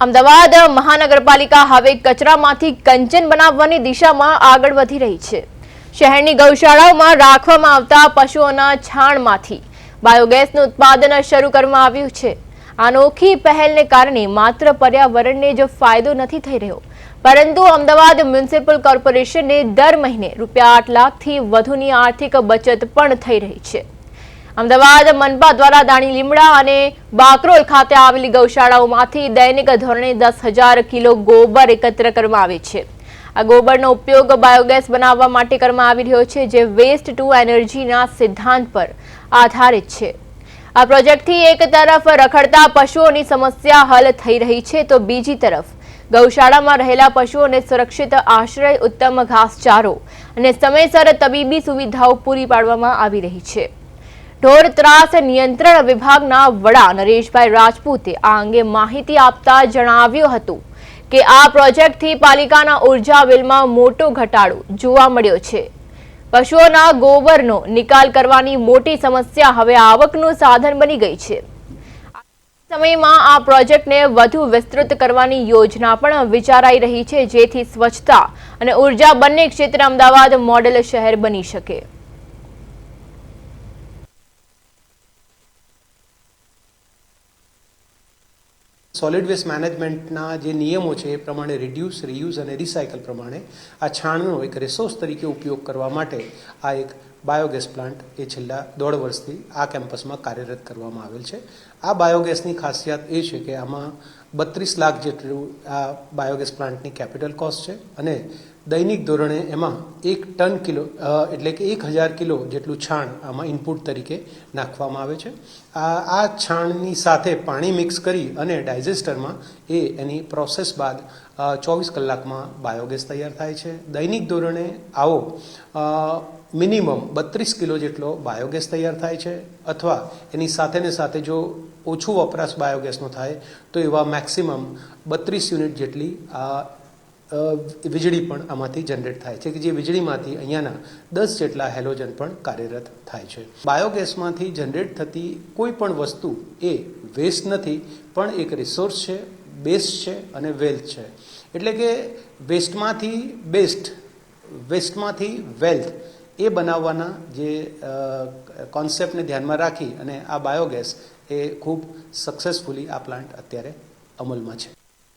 અમદાવાદ મહાનગરપાલિકા હવે કચરામાંથી કંચન બનાવવાની દિશામાં આગળ વધી રહી છે। શહેરની ગૌશાળાઓમાં રાખવામાં આવતા પશુઓના છાણમાંથી બાયોગેસનું ઉત્પાદન શરૂ કરવામાં આવ્યું છે। અનોખી પહેલને કારણે માત્ર પર્યાવરણને જ ફાયદો નથી થઈ રહ્યો, પરંતુ અમદાવાદ મ્યુનિસિપલ કોર્પોરેશનને દર મહિને ₹8 લાખથી વધુની આર્થિક બચત પણ થઈ રહી છે। અમદાવાદ મનપા દ્વારા દાણી લીમડા અને બાકરોલ ખાતે આવેલી ગૌશાળાઓમાંથી દૈનિક ધોરણે 10,000 કિલો ગોબર એકત્ર કરવામાં આવે છે। આ ગોબરનો ઉપયોગ બાયોગેસ બનાવવા માટે કરવામાં આવી રહ્યો છે, જે વેસ્ટ ટુ એનર્જીના સિદ્ધાંત પર આધારિત છે। આ પ્રોજેક્ટથી એક તરફ રખડતા પશુઓની સમસ્યા હલ થઈ રહી છે, તો બીજી તરફ ગૌશાળામાં રહેલા પશુઓને સુરક્ષિત આશ્રય, ઉત્તમ ઘાસચારો અને સમયસર તબીબી સુવિધાઓ પૂરી પાડવામાં આવી રહી છે। ઢોર ત્રાસ નિયંત્રણ વિભાગના વડા નરેશભાઈ રાજપૂતે આ અંગે માહિતી આપતા જણાવ્યું હતું કે આ પ્રોજેક્ટથી પાલિકાના ઉર્જા બિલમાં મોટો ઘટાડો જોવા મળ્યો છે। પશુઓના ગોબરનો નિકાલ કરવાની મોટી સમસ્યા હવે આવકનું સાધન બની ગઈ છે। સમયમાં આ પ્રોજેક્ટને વધુ વિસ્તૃત કરવાની યોજના પણ વિચારાઈ રહી છે, જેથી સ્વચ્છતા અને ઉર્જા બંને ક્ષેત્રે અમદાવાદ મોડેલ શહેર બની શકે। સોલિડ વેસ્ટ મેનેજમેન્ટના જે નિયમો છે એ પ્રમાણે રિડ્યુસ, રીયુઝ અને રિસાયકલ પ્રમાણે આ છાણનો એક રિસોર્સ તરીકે ઉપયોગ કરવા માટે આ એક બાયોગેસ પ્લાન્ટ એ છેલ્લા 1.5 વર્ષથી આ કેમ્પસમાં કાર્યરત કરવામાં આવેલ છે। આ બાયોગેસની ખાસિયત એ છે કે આમાં 32 લાખ જેટલું આ બાયોગેસ પ્લાન્ટની કેપિટલ કોસ્ટ છે અને દૈનિક ધોરણે એમાં 1 ટન કિલો એટલે કે 1000 કિલો જેટલું છાણ આમાં ઇનપુટ તરીકે નાખવામાં આવે છે। આ છાણની સાથે પાણી મિક્સ કરી અને ડાયજેસ્ટરમાં એની પ્રોસેસ બાદ 24 કલાકમાં બાયોગેસ તૈયાર થાય છે। દૈનિક ધોરણે આવો મિનિમમ 32 કિલો જેટલો બાયોગેસ તૈયાર થાય છે, અથવા એની સાથે જો ઓછું વપરાશ બાયોગેસનો થાય તો એવા મેક્સિમમ 32 યુનિટ જેટલી વીજળી પણ આમાંથી જનરેટ થાય છે, કે જે વીજળીમાંથી અહીંયાના 10 જેટલા હેલોજન પણ કાર્યરત થાય છે। બાયોગેસમાંથી જનરેટ થતી કોઈ પણ વસ્તુ એ વેસ્ટ નથી, પણ એક રિસોર્સ છે, બેસ્ટ છે અને વેલ્થ છે। એટલે કે વેસ્ટમાંથી બેસ્ટ, વેસ્ટમાંથી વેલ્થ એ બનાવવાના જે કોન્સેપ્ટને ધ્યાનમાં રાખી અને આ બાયોગેસ એ ખૂબ સક્સેસફુલી આ પ્લાન્ટ અત્યારે અમલમાં છે।